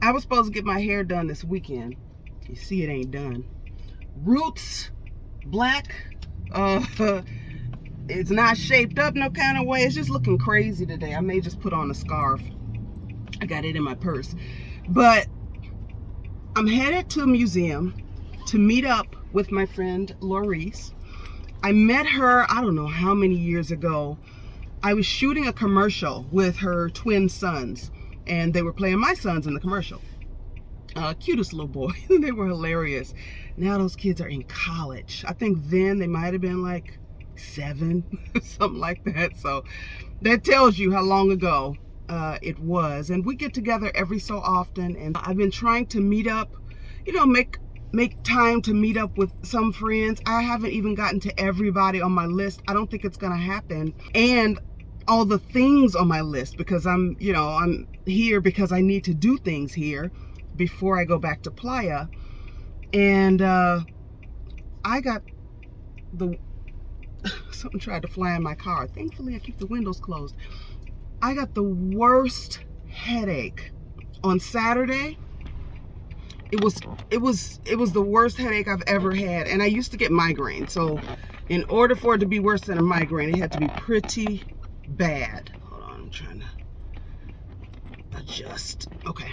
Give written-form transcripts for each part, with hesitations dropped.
I was supposed to get my hair done this weekend. You see it ain't done. Roots, black. It's not shaped up no kind of way. It's just looking crazy today. I may just put on a scarf. I got it in my purse. But I'm headed to a museum to meet up with my friend Laurice. I met her, I don't know how many years ago. I was shooting a commercial with her twin sons, and they were playing my sons in the commercial. Cutest little boy. They were hilarious. Now those kids are in college. I think then they might have been like 7, something like that. So that tells you how long ago it was. And we get together every so often, and I've been trying to meet up, you know, make time to meet up with some friends. I haven't even gotten to everybody on my list. I don't think it's gonna happen. And all the things on my list, because I'm here because I need to do things here before I go back to Playa. And I got something tried to fly in my car. Thankfully I keep the windows closed. I got the worst headache on Saturday. It was the worst headache I've ever had. And I used to get migraine. So in order for it to be worse than a migraine, it had to be pretty bad. Hold on, I'm trying to adjust. Okay.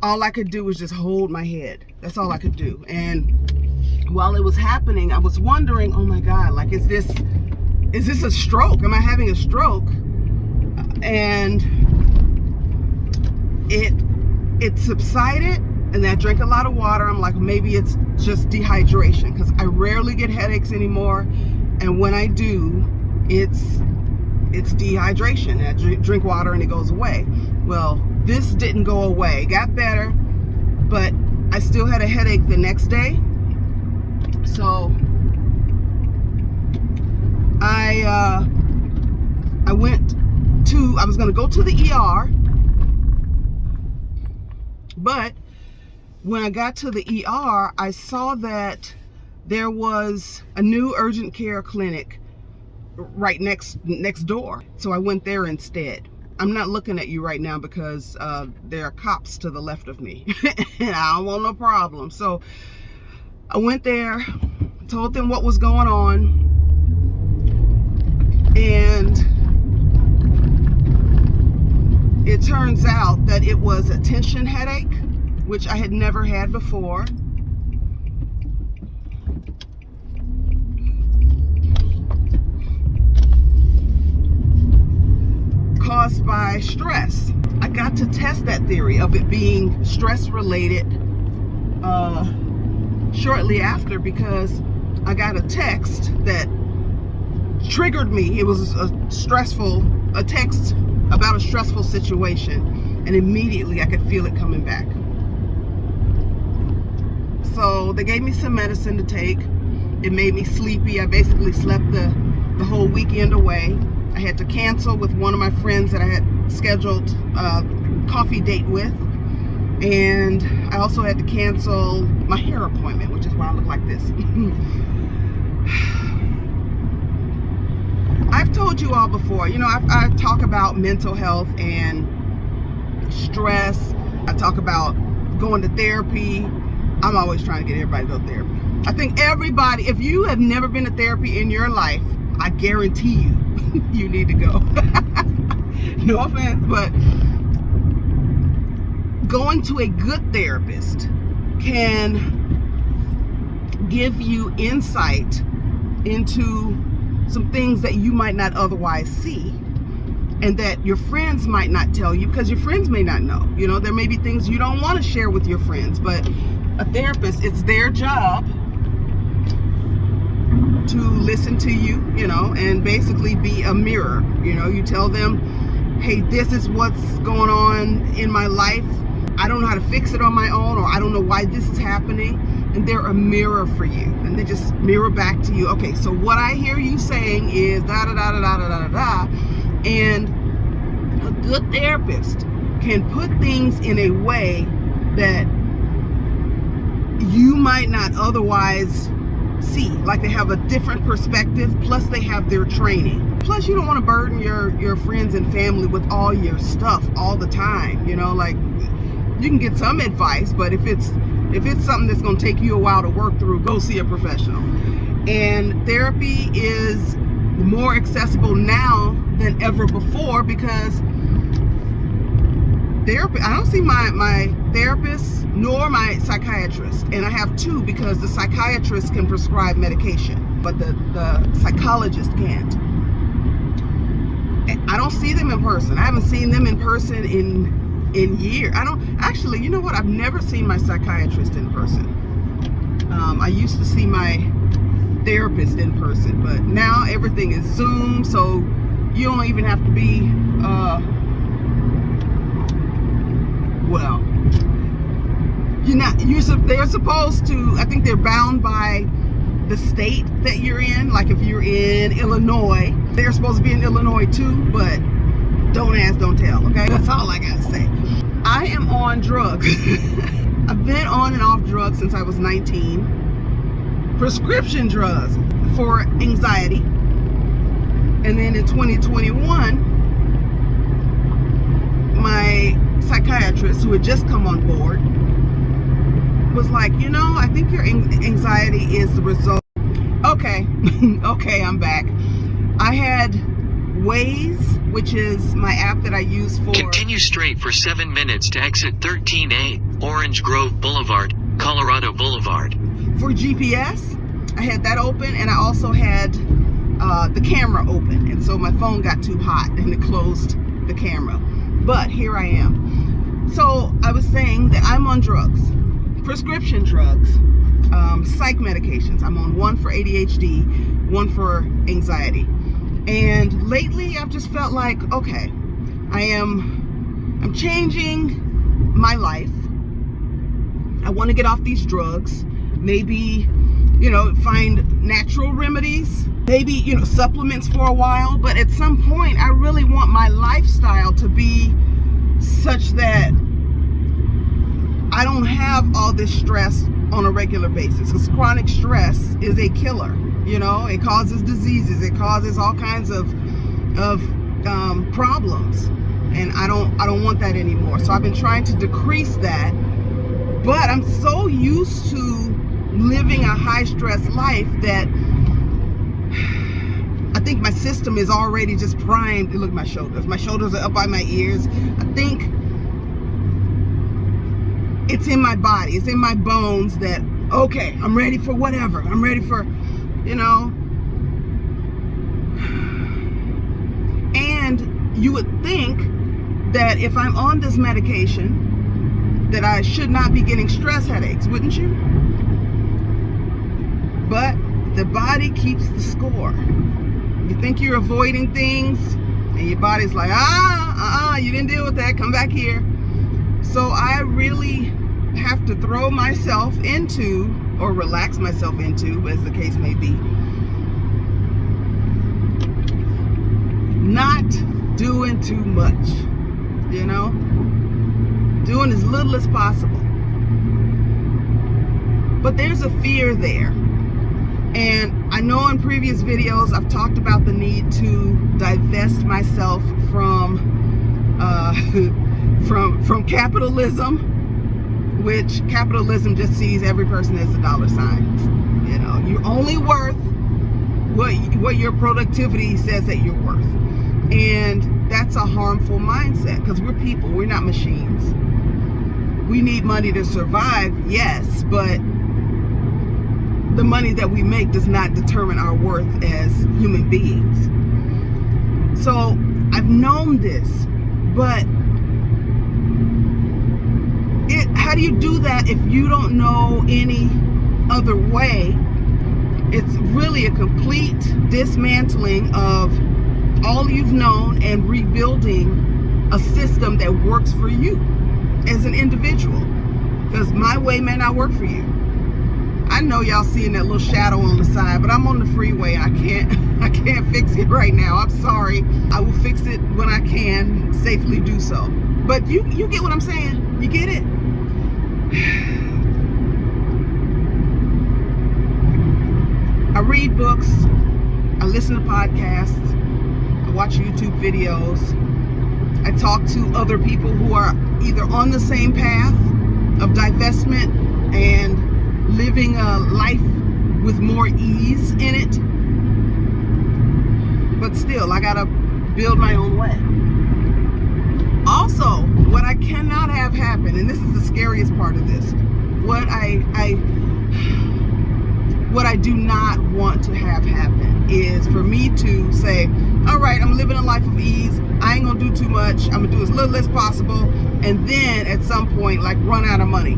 All I could do was just hold my head. That's all I could do. And while it was happening, I was wondering, oh my God, like, is this a stroke? Am I having a stroke? And it subsided, and I drank a lot of water. I'm like, maybe it's just dehydration, because I rarely get headaches anymore. And when I do, it's dehydration. And I drink water and it goes away. Well, this didn't go away. It got better, but I still had a headache the next day. So I was going to go to the ER, but when I got to the ER, I saw that there was a new urgent care clinic right next door. So I went there instead. I'm not looking at you right now because there are cops to the left of me and I don't want no problem. So I went there, told them what was going on, and it turns out that it was a tension headache, which I had never had before. Caused by stress. I got to test that theory of it being stress related shortly after, because I got a text that triggered me. It was a text about a stressful situation, and immediately I could feel it coming back. So they gave me some medicine to take. It made me sleepy. I basically slept the whole weekend away. I had to cancel with one of my friends that I had scheduled a coffee date with. And I also had to cancel my hair appointment, which is why I look like this. I've told you all before, you know, I talk about mental health and stress. I talk about going to therapy. I'm always trying to get everybody to go to therapy. I think everybody, if you have never been to therapy in your life, I guarantee you, you need to go. No offense, but going to a good therapist can give you insight into some things that you might not otherwise see, and that your friends might not tell you, because your friends may not know. You know, there may be things you don't want to share with your friends, but a therapist, it's their job to listen to you, you know, and basically be a mirror. You know, you tell them, hey, this is what's going on in my life. I don't know how to fix it on my own, or I don't know why this is happening. And they're a mirror for you, and they just mirror back to you. Okay, so what I hear you saying is da da da da da da da da. And a good therapist can put things in a way that you might not otherwise see. Like, they have a different perspective, plus they have their training. Plus, you don't want to burden your friends and family with all your stuff all the time. You know, like, You can get some advice, but if it's something that's going to take you a while to work through, go see a professional. And therapy is more accessible now than ever before, because therapy, I don't see my therapist nor my psychiatrist, and I have two, because the psychiatrist can prescribe medication, but the psychologist can't. I don't see them in person. I haven't seen them in person in years. I don't actually, you know what? I've never seen my psychiatrist in person. I used to see my therapist in person, but now everything is Zoom, so you don't even have to be well, they're supposed to, I think they're bound by the state that you're in. Like if you're in Illinois, they're supposed to be in Illinois too, but don't ask, don't tell, okay? That's all I gotta say. I am on drugs. I've been on and off drugs since I was 19. Prescription drugs for anxiety. And then in 2021, my psychiatrist, who had just come on board, was like, you know, I think your anxiety is the result. Okay, okay, I'm back. I had Waze, which is my app that I use for... Continue straight for 7 minutes to exit 13A, Orange Grove Boulevard, Colorado Boulevard. For GPS, I had that open, and I also had the camera open, and so my phone got too hot and it closed the camera. But here I am. So I was saying that I'm on drugs, prescription drugs, psych medications. I'm on one for ADHD, one for anxiety. And lately I've just felt like, okay, I'm changing my life. I want to get off these drugs. Maybe, you know, find natural remedies, maybe, you know, supplements for a while. But at some point, I really want my lifestyle to be such that I don't have all this stress on a regular basis, because chronic stress is a killer. You know, it causes diseases, it causes all kinds of problems, and I don't want that anymore. So I've been trying to decrease that, but I'm so used to living a high stress life that I think my system is already just primed. Look at my shoulders. My shoulders are up by my ears. I think it's in my body, it's in my bones that, okay, I'm ready for whatever. I'm ready for, you know. And you would think that if I'm on this medication, that I should not be getting stress headaches, wouldn't you? But the body keeps the score. You think you're avoiding things, and your body's like, you didn't deal with that, come back here. So I really have to throw myself into, or relax myself into, as the case may be, not doing too much, you know, doing as little as possible. But there's a fear there. And I know in previous videos I've talked about the need to divest myself from capitalism, which capitalism just sees every person as a dollar sign. You know, you're only worth what your productivity says that you're worth. And that's a harmful mindset, because we're people, we're not machines. We need money to survive, yes, but the money that we make does not determine our worth as human beings. So I've known this, but how do you do that if you don't know any other way? It's really a complete dismantling of all you've known and rebuilding a system that works for you as an individual, because my way may not work for you. I know y'all seeing that little shadow on the side, but I'm on the freeway. I can't fix it right now. I'm sorry. I will fix it when I can safely do so. But you get what I'm saying? You get it? I read books, I listen to podcasts, I watch YouTube videos, I talk to other people who are either on the same path of divestment and living a life with more ease in it. But still, I gotta build my own way. Also, what I cannot have happen, and this is the scariest part of this, what I do not want to have happen is for me to say, all right, I'm living a life of ease. I ain't gonna do too much. I'm gonna do as little as possible. And then at some point, like, run out of money.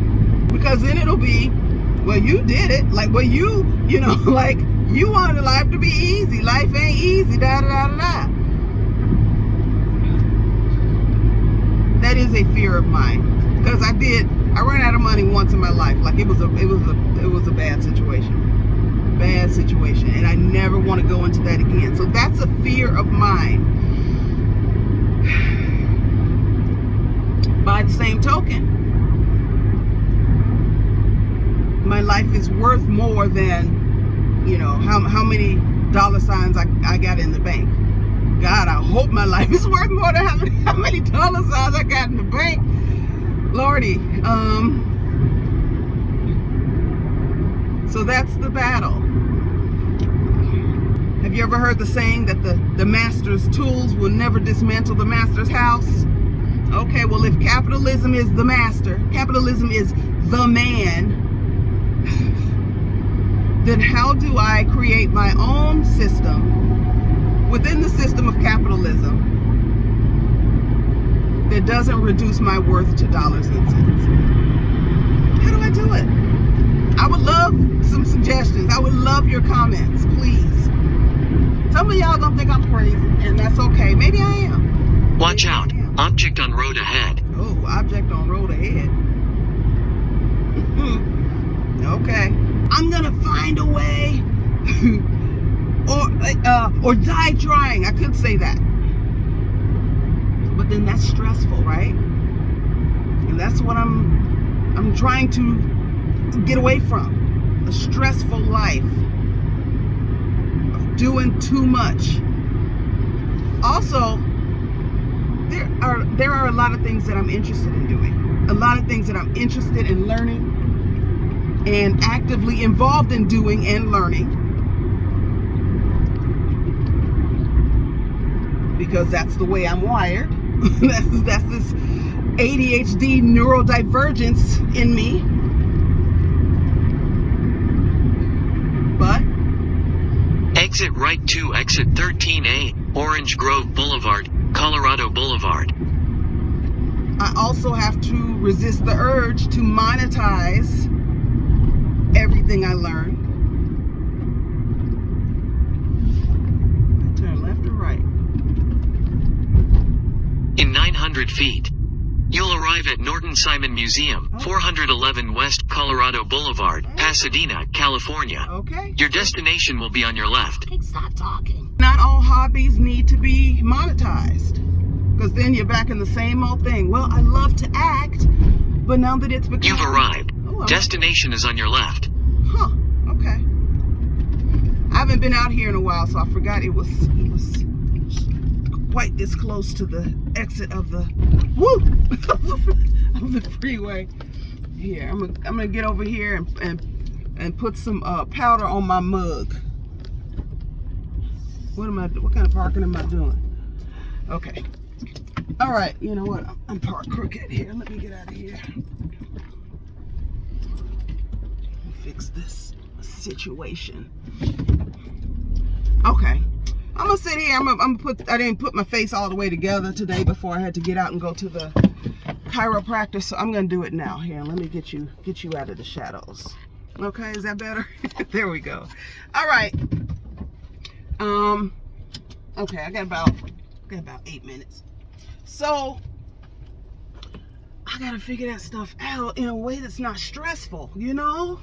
Because then it'll be, well, you did it. Like, well, you know, like, you wanted life to be easy. Life ain't easy, da da da da. That is a fear of mine. Because I ran out of money once in my life. Like, it was a bad situation. Bad situation, and I never want to go into that again. So that's a fear of mine. By the same token, my life is worth more than, you know, how many dollar signs I got in the bank. God, I hope my life is worth more than how many dollar signs I got in the bank. Lordy. So that's the battle. Have you ever heard the saying that the master's tools will never dismantle the master's house? Okay, well, if capitalism is the master, capitalism is the man, then how do I create my own system within the system of capitalism that doesn't reduce my worth to dollars and cents? How do I do it? I would love some suggestions. I would love your comments, please. Some of y'all gonna think I'm crazy, and that's okay. Maybe I am. Watch out. Object on road ahead. Oh, object on road ahead. Okay. I'm gonna find a way. or die trying. I could say that. But then that's stressful, right? And that's what I'm trying to get away from. A stressful life. Doing too much. Also, there are a lot of things that I'm interested in doing. A lot of things that I'm interested in learning and actively involved in doing and learning. Because that's the way I'm wired. that's this ADHD neurodivergence in me. But Exit right to exit 13A, Orange Grove Boulevard, Colorado Boulevard. I also have to resist the urge to monetize everything I learn. Turn left or right? In 900 feet, you'll arrive at Norton Simon Museum, 411 West Colorado Boulevard, Pasadena, California. Okay. Your destination will be on your left. Stop talking. Not all hobbies need to be monetized, because then you're back in the same old thing. Well, I love to act, but now that it's become... You've arrived. Destination is on your left. Huh. Okay. I haven't been out here in a while, so I forgot it was quite this close to the exit of the of the freeway. Here, I'm gonna get over here and put some powder on my mug. What kind of parking am I doing? Okay. All right. You know what? I'm parked crooked here. Let me get out of here. Fix this situation. Okay. I'm gonna sit here. I'm gonna put. I didn't put my face all the way together today before I had to get out and go to the chiropractor. So I'm gonna do it now. Here, let me get you out of the shadows. Okay, is that better? There we go. All right. Okay, I got about 8 minutes. So I gotta figure that stuff out in a way that's not stressful, you know?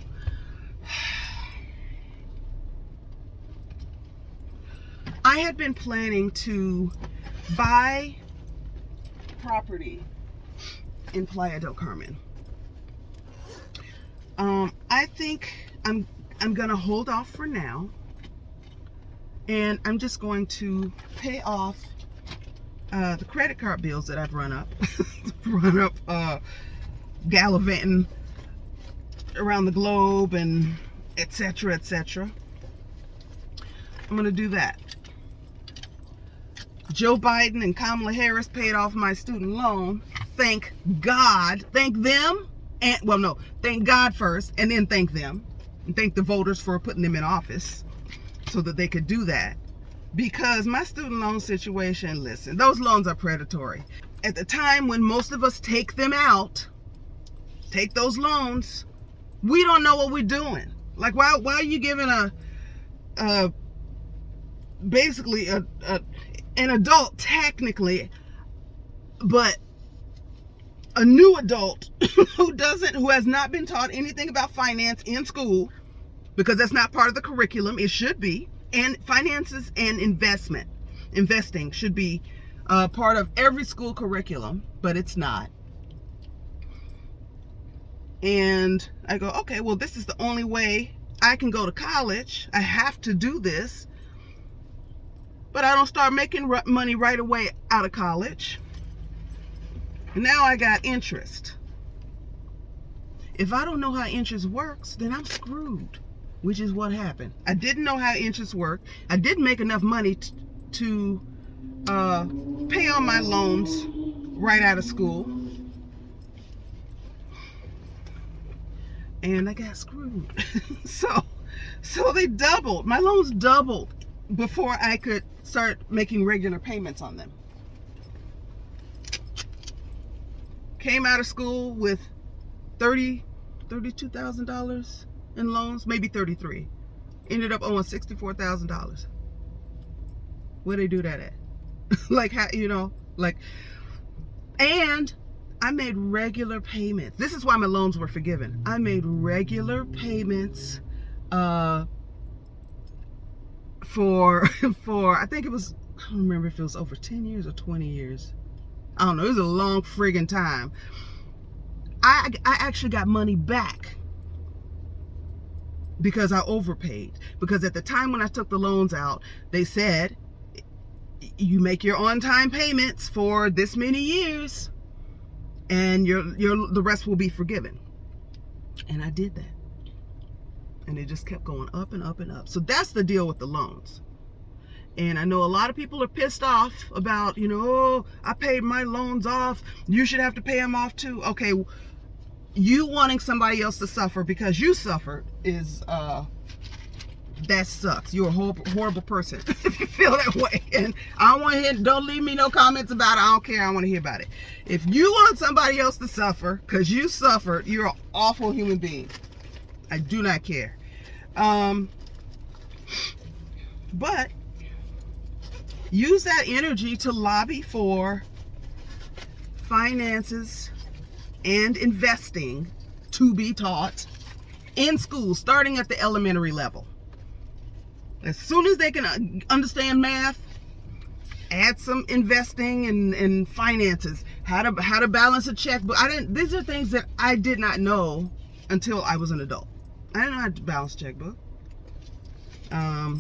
I had been planning to buy property in Playa del Carmen. I think I'm gonna hold off for now, and I'm just going to pay off the credit card bills that I've run up, gallivanting around the globe and etc. etc. I'm gonna do that. Joe Biden and Kamala Harris paid off my student loan. Thank God. Thank them. And well, no, thank God first, and then thank them, and thank the voters for putting them in office so that they could do that. Because my student loan situation, listen, those loans are predatory. At the time when most of us take them out, take those loans, we don't know what we're doing. Like, why are you giving basically an adult technically, but a new adult who has not been taught anything about finance in school, because that's not part of the curriculum. It should be. And finances and investing should be part of every school curriculum, but it's not. And I go, okay, well, this is the only way I can go to college. I have to do this. But I don't start making money right away out of college. And now I got interest. If I don't know how interest works, then I'm screwed, which is what happened. I didn't know how interest worked. I didn't make enough money to pay on my loans right out of school. And I got screwed. So they doubled. My loans doubled before I could start making regular payments on them. Came out of school with $32,000 in loans, maybe 33. Ended up owing $64,000. Where they do that at? Like, how, you know, like, and I made regular payments. This is why my loans were forgiven. I made regular payments for I think it was, I don't remember if it was over 10 years or 20 years. I don't know. It was a long friggin' time. I actually got money back because I overpaid. Because at the time when I took the loans out, they said, you make your on-time payments for this many years and the rest will be forgiven. And I did that. And it just kept going up and up and up. So that's the deal with the loans. And I know a lot of people are pissed off about, you know, oh, I paid my loans off. You should have to pay them off too. Okay, you wanting somebody else to suffer because you suffered is, that sucks. You're a horrible person if you feel that way. And I don't want to hear, don't leave me no comments about it. I don't care. I want to hear about it. If you want somebody else to suffer because you suffered, you're an awful human being. I do not care. But use that energy to lobby for finances and investing to be taught in school, starting at the elementary level. As soon as they can understand math, add some investing and finances, how to balance a checkbook. These are things that I did not know until I was an adult. I didn't know how to balance a checkbook. I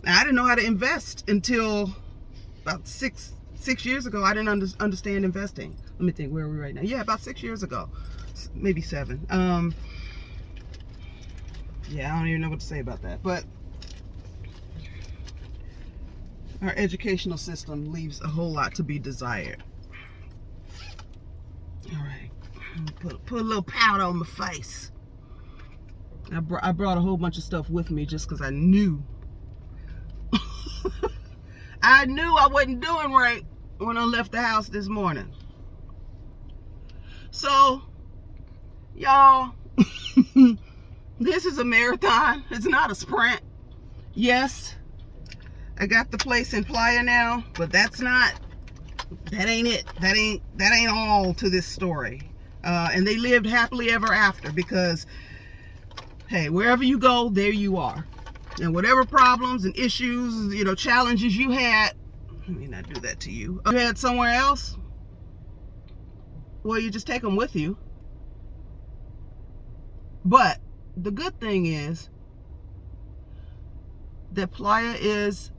didn't know how to invest until about six years ago. I didn't understand investing. Let me think, where are we right now? Yeah, about 6 years ago, maybe 7. Yeah, I don't even know what to say about that. But our educational system leaves a whole lot to be desired. All right, put a little powder on my face. I brought a whole bunch of stuff with me just because I knew. I knew I wasn't doing right when I left the house this morning. So, y'all, this is a marathon. It's not a sprint. Yes, I got the place in Playa now, but that ain't it. That ain't all to this story. And they lived happily ever after because, hey, wherever you go, there you are. And whatever problems and issues, you know, challenges you had, let me not do that to you. You had somewhere else, well, you just take them with you. But the good thing is that Playa is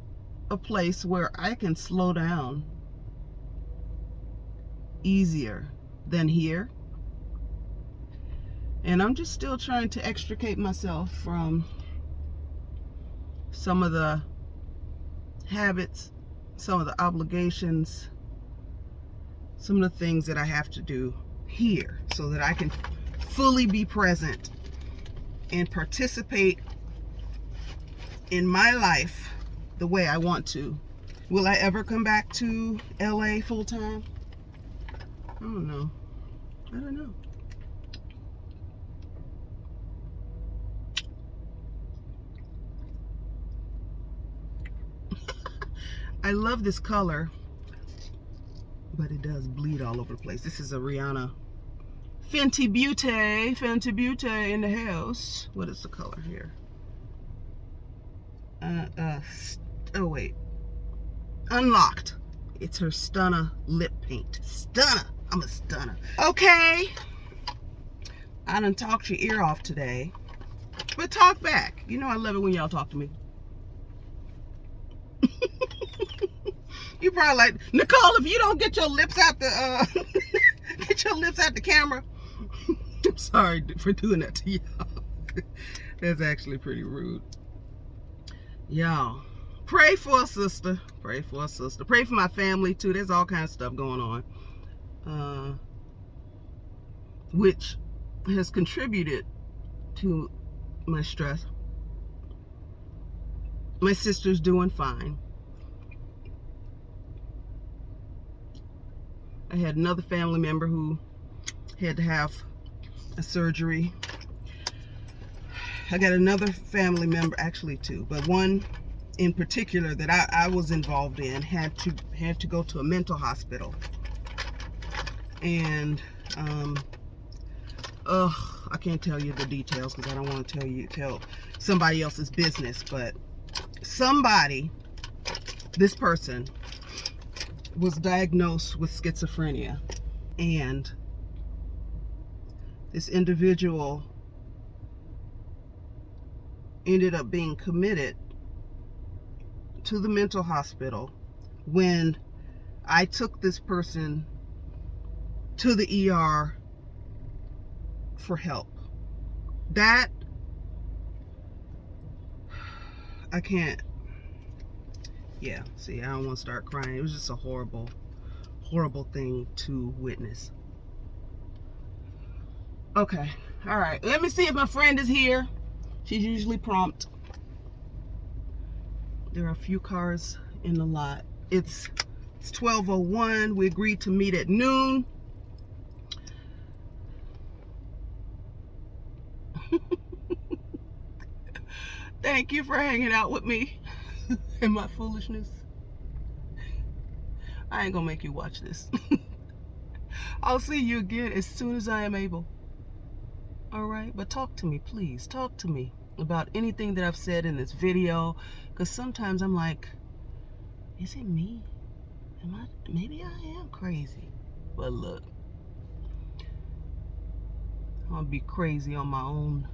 a place where I can slow down easier than here. And I'm just still trying to extricate myself from some of the habits, some of the obligations, some of the things that I have to do here so that I can fully be present and participate in my life the way I want to. Will I ever come back to LA full time? I don't know. I don't know. I love this color, but it does bleed all over the place. This is a Rihanna Fenty Beauty in the house. What is the color here? Oh wait, Unlocked. It's her Stunner lip paint. Stunner. I'm a stunner. Okay, I done talked your ear off today, but talk back. You know I love it when y'all talk to me. You probably like, Nicole, if you don't get your lips out the get your lips out the camera. I'm sorry for doing that to y'all. That's actually pretty rude. Y'all, pray for a sister. Pray for a sister. Pray for my family too. There's all kinds of stuff going on, which has contributed to my stress. My sister's doing fine. I had another family member who had to have a surgery. I got another family member, actually two, but one in particular that I was involved in had to go to a mental hospital. And I can't tell you the details because I don't want to tell somebody else's business, but this person was diagnosed with schizophrenia, and this individual ended up being committed to the mental hospital when I took this person to the ER for help. That, I can't, yeah, see, I don't want to start crying. It was just a horrible, horrible thing to witness. Okay, all right, let me see if my friend is here. She's usually prompt. There are a few cars in the lot. It's 12:01. We agreed to meet at noon. Thank you for hanging out with me and my foolishness. I ain't gonna make you watch this. I'll see you again as soon as I am able. All right, but talk to me, please. Talk to me about anything that I've said in this video, because sometimes I'm like, is it me? Maybe I am crazy. But look, I'm gonna be crazy on my own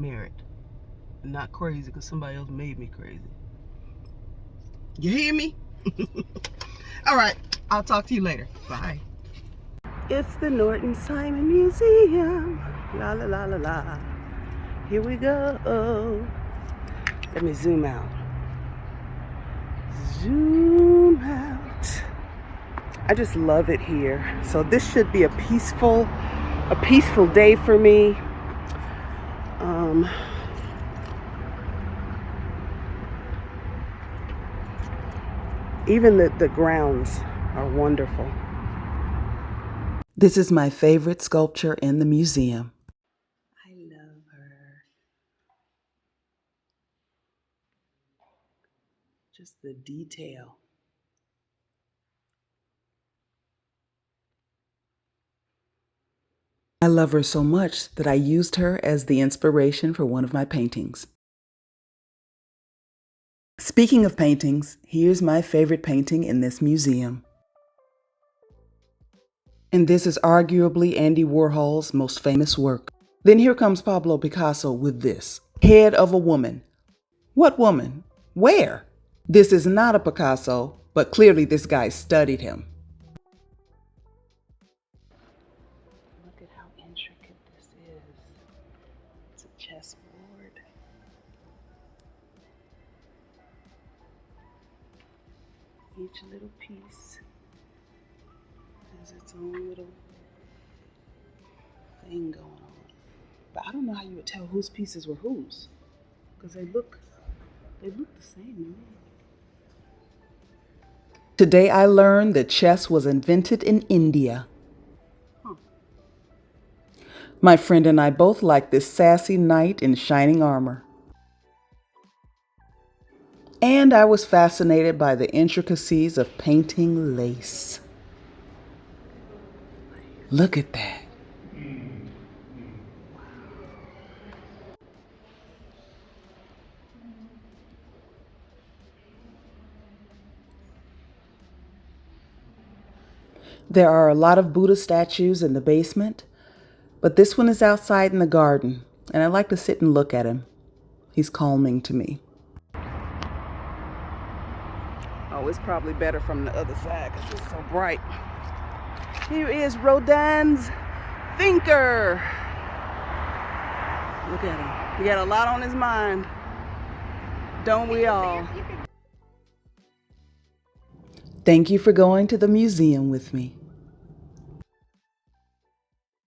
merit, and not crazy because somebody else made me crazy. You hear me? All right, I'll talk to you later. Bye. It's the Norton Simon Museum. La la la la la. Here we go. Let me zoom out. Zoom out. I just love it here. So this should be a peaceful day for me. Even the grounds are wonderful. This is my favorite sculpture in the museum. I love her. Just the detail. I love her so much that I used her as the inspiration for one of my paintings. Speaking of paintings, here's my favorite painting in this museum. And this is arguably Andy Warhol's most famous work. Then here comes Pablo Picasso with this. Head of a woman. What woman? Where? This is not a Picasso, but clearly this guy studied him. Look at how intricate this is. It's a chessboard. Each little piece has its own little thing going on. But I don't know how you would tell whose pieces were whose, because they look the same to me. Today I learned that chess was invented in India. My friend and I both like this sassy knight in shining armor. And I was fascinated by the intricacies of painting lace. Look at that. There are a lot of Buddha statues in the basement, but this one is outside in the garden, and I like to sit and look at him. He's calming to me. Oh, it's probably better from the other side because it's so bright. Here is Rodin's thinker. Look at him. He got a lot on his mind. Don't we all? Thank you for going to the museum with me.